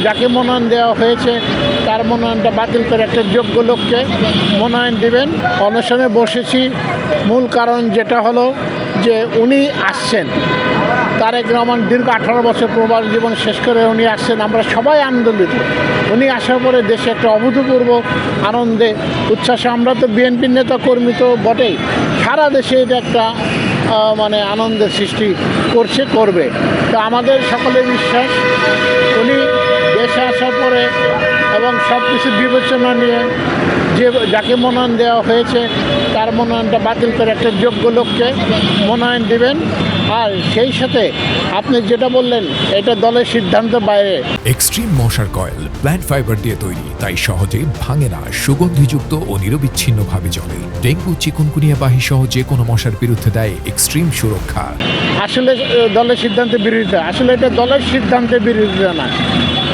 যাকে মনোনয়ন দেওয়া হয়েছে তার মনোনয়নটা বাতিল করে একটা যোগ্য লোককে মনোনয়ন দিবেন। অনশনে বসেছি, মূল কারণ যেটা হলো যে উনি আসছেন, তারেক রহমান দীর্ঘ 18 বছর প্রবাস জীবন শেষ করে উনি আসছেন। আমরা সবাই আন্দোলিত। উনি আসার পরে দেশে একটা অভূতপূর্ব আনন্দে উচ্ছ্বাসে, আমরা তো বিএনপির নেতা কর্মী তো বটেই, সারা দেশে এটা একটা মানে আনন্দের সৃষ্টি করবে। তো আমাদের সকলের বিশ্বাস উনি দেশে আসার পরে এবং সব কিছু বিবেচনা নিয়ে যাকে মনোনয়ন দেওয়া হয়েছে তার মনোনয়নটা বাতিল করে একটা যোগ্য লোককে মনোনয়ন দিবেন। আর সেই সাথে আপনি যেটা বললেন এটা দলের সিদ্ধান্তের বাইরে। এক্সট্রিম মশার কয়েল প্ল্যান্ট ফাইবার দিয়ে তৈরি, তাই সহজে ভাঙে না, সুগন্ধিযুক্ত ও নিরবিচ্ছিন্নভাবে জ্বলে। ডেঙ্গু, চিকুনগুনিয়া বাহি সহ যে কোনো মশার বিরুদ্ধে দেয় এক্সট্রিম সুরক্ষা। আসলে দলের সিদ্ধান্তের বিরোধিতা, আসলে এটা দলের সিদ্ধান্তের বিরোধিতা না।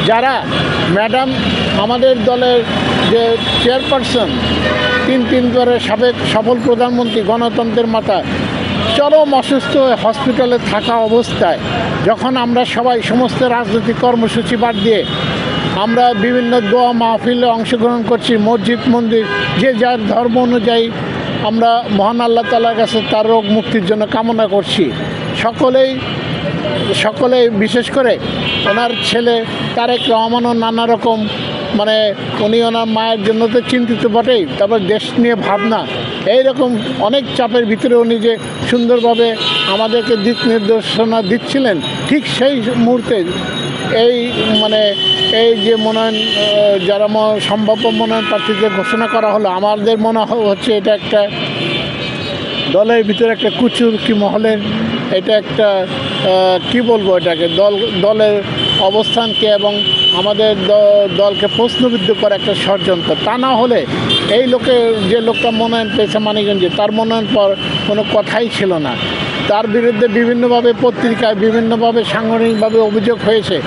যারা ম্যাডাম আমাদের দলের যে চেয়ারপারসন, তিনবারের সাবেক সফল প্রধানমন্ত্রী, গণতন্ত্রের মাতা, চরম অসুস্থ হয়ে হসপিটালে থাকা অবস্থায় যখন আমরা সবাই সমস্ত রাজনৈতিক কর্মসূচি বাদ দিয়ে আমরা বিভিন্ন দোয়া মাহফিলে অংশগ্রহণ করছি, মসজিদ মন্দির যে যার ধর্ম অনুযায়ী আমরা মহান আল্লাহ তাআলার কাছে তার রোগ মুক্তির জন্য কামনা করছি। সকলেই বিশেষ করে ওনার ছেলে তারেক রহমানও নানা রকম মানে উনি ওনার মায়ের জন্য তো চিন্তিত বটেই, তারপর দেশ নিয়ে ভাবনা, এইরকম অনেক চাপের ভিতরে উনি যে সুন্দরভাবে আমাদেরকে দিক নির্দেশনা দিচ্ছিলেন, ঠিক সেই মুহূর্তে এই যে মনোনয়ন যারা সম্ভাব্য মনোনয়ন প্রার্থীদের ঘোষণা করা হলো, আমাদের মনে হচ্ছে এটা একটা দলের ভিতরে একটা কুচুরকি মহলের, এটা একটা কি বলবো, এটাকে দলের অবস্থানকে এবং আমাদের দলকে প্রশ্নবিদ্ধ করা একটা ষড়যন্ত্র। তা না হলে এই যে লোকটা মনোনয়ন পেয়েছে মানিকগঞ্জে, তার মনোনয়ন পর কোনো কথাই ছিল না। তার বিরুদ্ধে বিভিন্নভাবে পত্রিকায় বিভিন্নভাবে সাংগঠনিকভাবে অভিযোগ হয়েছে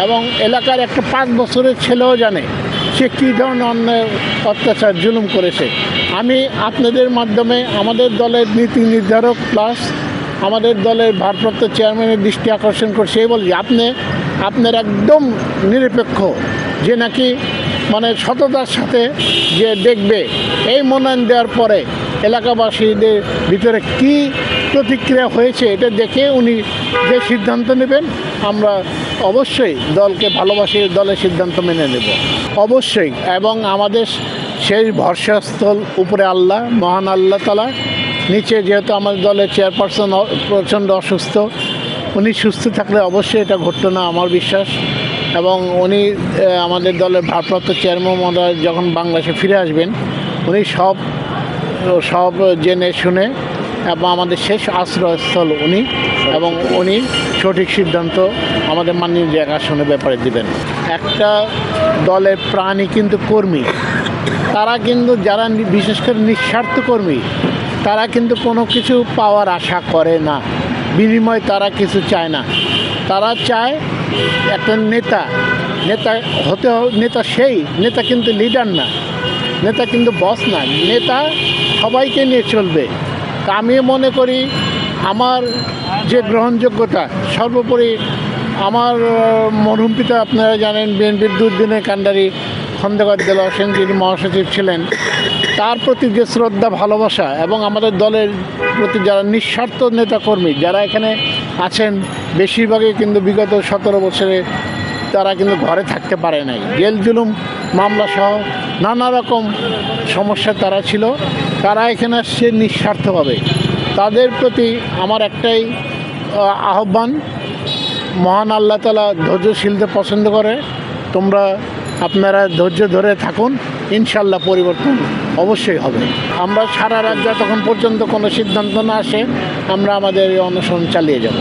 এবং এলাকার একটা 5 বছরের ছেলেও জানে সে কী ধরনের অন্যায় অত্যাচার জুলুম করেছে। আমি আপনাদের মাধ্যমে আমাদের দলের নীতি নির্ধারক প্লাস আমাদের দলের ভারপ্রাপ্ত চেয়ারম্যানের দৃষ্টি আকর্ষণ করছি, এই বলি আপনার একদম নিরপেক্ষ যে নাকি মানে সততার সাথে যে দেখবে এই মনোনয়ন দেওয়ার পরে এলাকাবাসীদের ভিতরে কি প্রতিক্রিয়া হয়েছে, এটা দেখে উনি যে সিদ্ধান্ত নেবেন আমরা অবশ্যই দলকে ভালোবাসি, দলের সিদ্ধান্ত মেনে নেব অবশ্যই। এবং আমাদের সেই ভরসাস্থল উপরে আল্লাহ, মহান আল্লাহ তাআলা, নিচে যেহেতু আমাদের দলের চেয়ারপারসন প্রচণ্ড অসুস্থ, উনি সুস্থ থাকলে অবশ্যই এটা ঘটতো না আমার বিশ্বাস। এবং উনি আমাদের দলের ভারপ্রাপ্ত চেয়ারম্যান মহোদয় যখন বাংলাদেশে ফিরে আসবেন, উনি সব জেনে শুনে এবং আমাদের শেষ আশ্রয়স্থল উনি, এবং উনি সঠিক সিদ্ধান্ত আমাদের মাননীয় জায়গা আসনের ব্যাপারে দিবেন। একটা দলের প্রাণী কিন্তু কর্মী, তারা কিন্তু যারা বিশেষ করে নিঃস্বার্থ কর্মী, তারা কিন্তু কোনো কিছু পাওয়ার আশা করে না, বিনিময়ে তারা কিছু চায় না। তারা চায় একটা নেতা হতে, নেতা কিন্তু লিডার না, নেতা কিন্তু বস না, নেতা সবাইকে নিয়ে চলবে। তা আমি মনে করি আমার যে গ্রহণযোগ্যতা, সর্বোপরি আমার মরহুম পিতা, আপনারা জানেন বিএনপির দুর্দিনের কাণ্ডারি খন্দকার দেলোয়ার হোসেন যিনি মহাসচিব ছিলেন, তার প্রতি যে শ্রদ্ধা ভালোবাসা এবং আমাদের দলের প্রতি যারা নিঃস্বার্থ নেতাকর্মী যারা এখানে আছেন, বেশিরভাগই কিন্তু বিগত 17 বছরে তারা কিন্তু ঘরে থাকতে পারে নাই, জেল জুলুম মামলা সহ নানা রকম সমস্যা তারা ছিল, তারা এখানে আসছে নিঃস্বার্থভাবে। তাদের প্রতি আমার একটাই আহ্বান, মহান আল্লাহ তাআলা ধৈর্যশীলদের পছন্দ করে, আপনারা ধৈর্য ধরে থাকুন, ইনশাল্লাহ পরিবর্তন অবশ্যই হবে। আমরা সারা রাত যতক্ষণ পর্যন্ত কোনো সিদ্ধান্ত না আসে আমরা আমাদের এই অনশন চালিয়ে যাব।